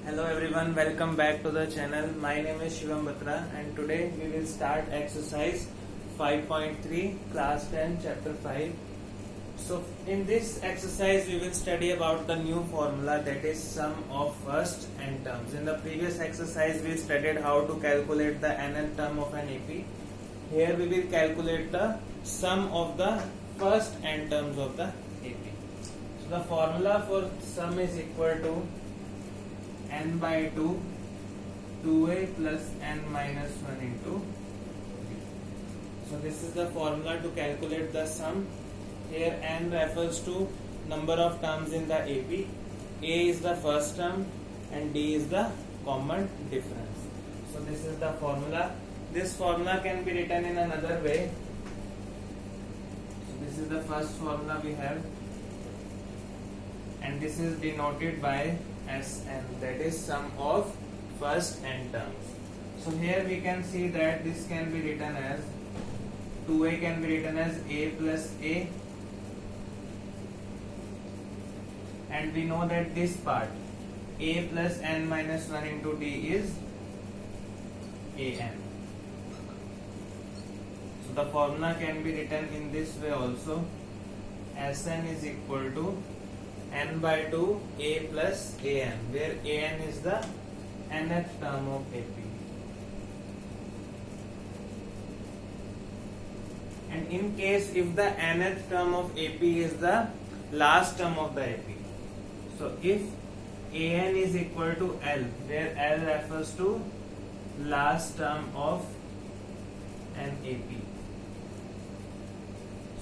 Hello everyone, welcome back to the channel. My name is Shivam Batra and today we will start exercise 5.3 class 10 chapter 5. So in this exercise we will study about the new formula, that is sum of first n terms. In the previous exercise we studied how to calculate the nth term of an AP. Here we will calculate the sum of the first n terms of the AP. So the formula for sum is equal to n by 2 2a plus n minus 1 into b. So this is the formula to calculate the sum. Here n refers to number of terms in the AP. A is the first term and D is the common difference. So this is the formula. This formula can be written in another way. So this is the first formula we have, and this is denoted by Sn, that is sum of first n terms. So here we can see that this can be written as 2a can be written as a plus a, and we know that this part a plus n minus 1 into d is an. So the formula can be written in this way also. Sn is equal to n by 2 a plus an, where an is the nth term of AP. And in case if the nth term of AP is the last term of the AP, so if an is equal to L, where L refers to last term of an AP,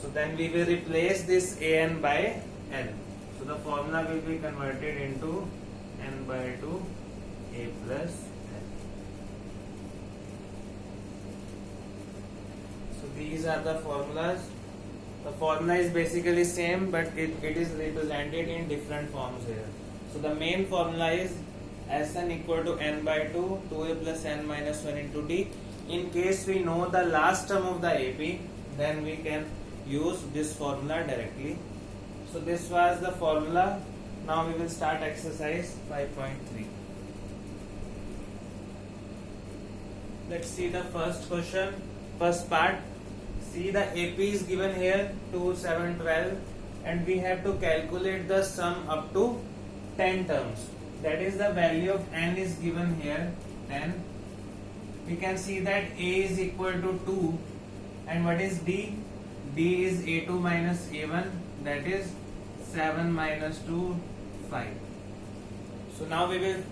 so then we will replace this an by L. So the formula will be converted into n by 2 a plus L. So these are the formulas. The formula is basically same, but it is represented in different forms here. So the main formula is Sn equal to n by 2 2a plus n minus 1 into d. In case we know the last term of the AP, then we can use this formula directly. So this was the formula. Now we will start exercise 5.3. Let's see the first question, first part. See, the AP is given here 2, 7, 12, and we have to calculate the sum up to 10 terms. That is, the value of n is given here 10. We can see that a is equal to 2, and what is d? D is a2 minus a1, that is 7 minus 2, 5. So now we will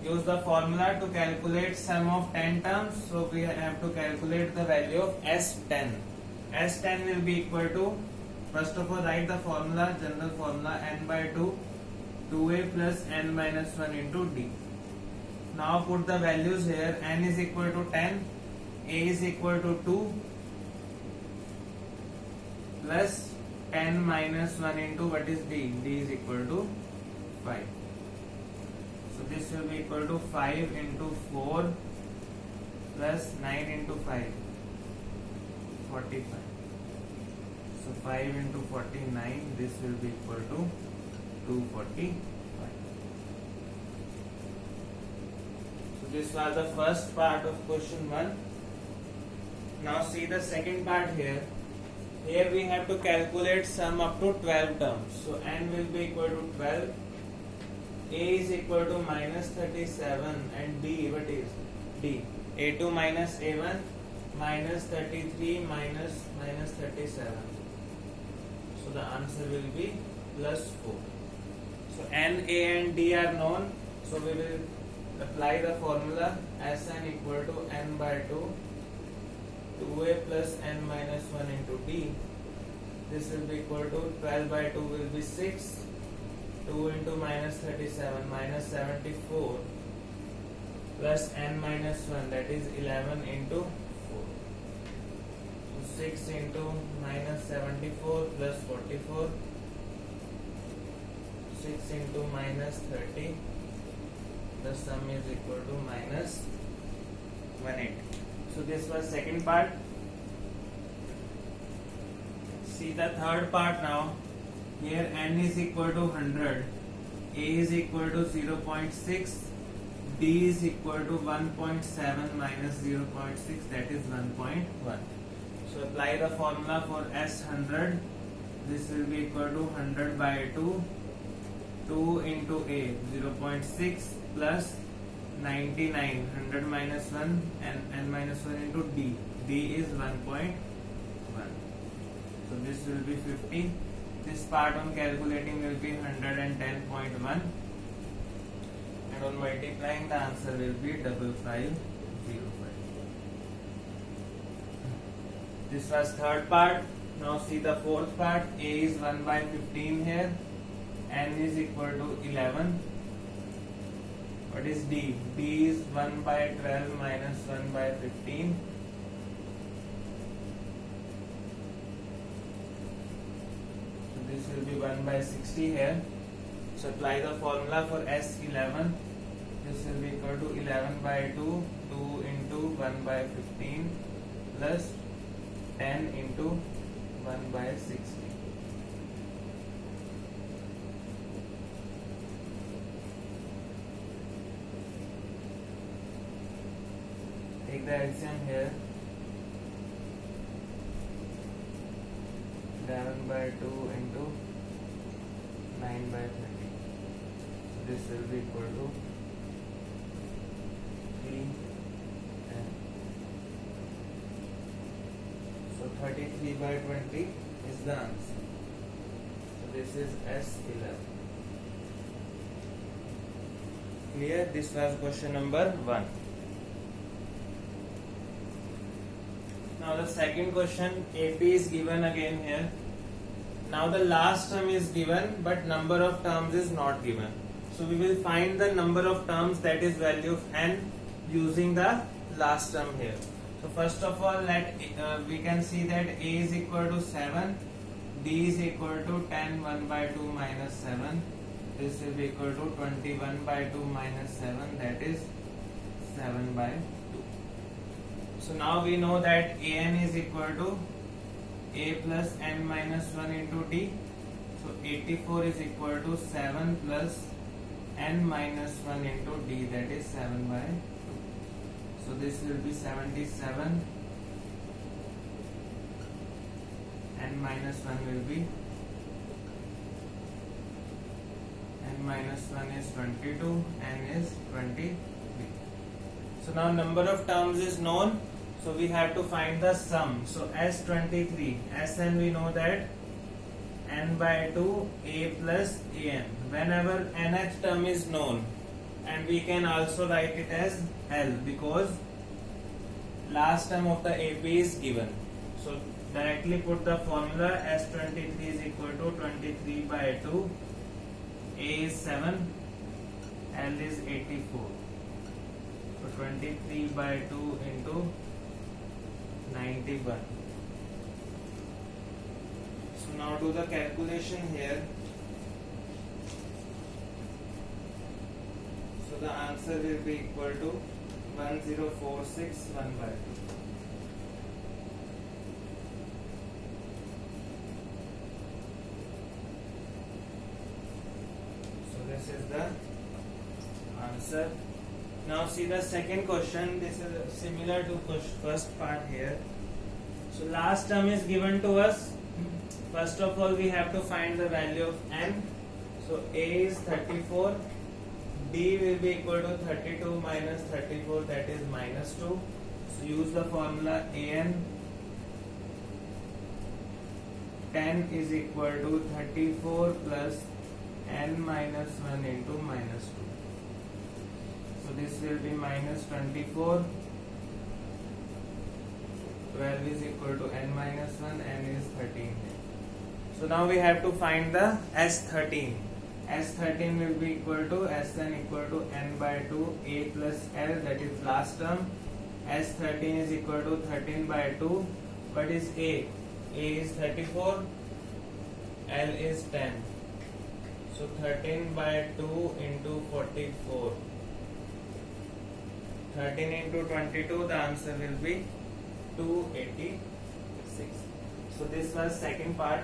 use the formula to calculate sum of 10 terms. So we have to calculate the value of S10. S10 will be equal to, first of all write the formula, general formula, n by 2 2a plus n minus 1 into d. Now put the values here. N is equal to 10, a is equal to 2 plus 10 minus 1 into what is d? D is equal to 5. So this will be equal to 5 into 4 plus 9 into 5, 45. So 5 into 49, this will be equal to 245. So this was the first part of question 1. Now see the second part here. Here we have to calculate sum up to 12 terms. So n will be equal to 12. A is equal to minus 37, and D, what is D? A2 minus A1 minus 33 minus 37. So the answer will be plus 4. So n, A and D are known. So we will apply the formula Sn equal to n by 2 2a plus n minus 1 into d. This will be equal to 12 by 2 will be 6, 2 into minus 37 minus 74 plus n minus 1, that is 11 into 4. So 6 into minus 74 plus 44, 6 into minus 30, the sum is equal to minus 180. So this was second part. See the third part now. Here n is equal to 100, a is equal to 0.6, D is equal to 1.7 minus 0.6, that is 1.1. So apply the formula for S100. This will be equal to 100 by 2, 2 into A, 0.6 plus 99, 100 minus 1 and n minus 1 into D. D is 1.1. So this will be 50. This part on calculating will be 110.1. And on multiplying the answer will be 5505. This was third part. Now see the fourth part. A is 1 by 15 here. N is equal to 11. What is D? D is 1 by 12 minus 1 by 15. So this will be 1 by 60 here. So apply the formula for S11. This will be equal to 11 by 2, 2 into 1 by 15 plus 10 into 1 by 60. Take the LCM here. 11 by 2 into 9 by 30. So this will be equal to 3 and so 33 by 20 is the answer. So this is S11. Clear? This was question number 1. Now the second question, AP is given again here. Now the last term is given but number of terms is not given. So we will find the number of terms, that is value of n, using the last term here. So first of all we can see that A is equal to 7, D is equal to 10 1 by 2 minus 7. This will be equal to 21 by 2 minus 7, that is 7 by 2. So now we know that An is equal to A plus n minus 1 into D. So 84 is equal to 7 plus n minus 1 into D, that is 7 by 2. So this will be 77. N minus 1 will be, n minus 1 is 22, n is 23. So now number of terms is known. So we have to find the sum. So S23, Sn we know that n by 2 A plus An. Whenever nth term is known, and we can also write it as L because last term of the AP is given. So directly put the formula. S23 is equal to 23 by 2. A is 7. L is 84. So 23 by 2 into 91. So now do the calculation here. So the answer will be equal to 1046 1 by 2. So this is the answer. Now see the second question. This is similar to first part here. So last term is given to us. First of all we have to find the value of n. So A is 34. D will be equal to 32 minus 34, that is minus 2. So use the formula An. 10 is equal to 34 plus n minus 1 into minus 2. So this will be minus 24. 12 is equal to n minus 1, n is 13. So now we have to find the S13. S13 will be equal to Sn equal to n by 2 A plus L, that is last term. S13 is equal to 13 by 2. What is A? A is 34. L is 10. So 13 by 2 into 44. 13 into 22, the answer will be 286. So this was second part.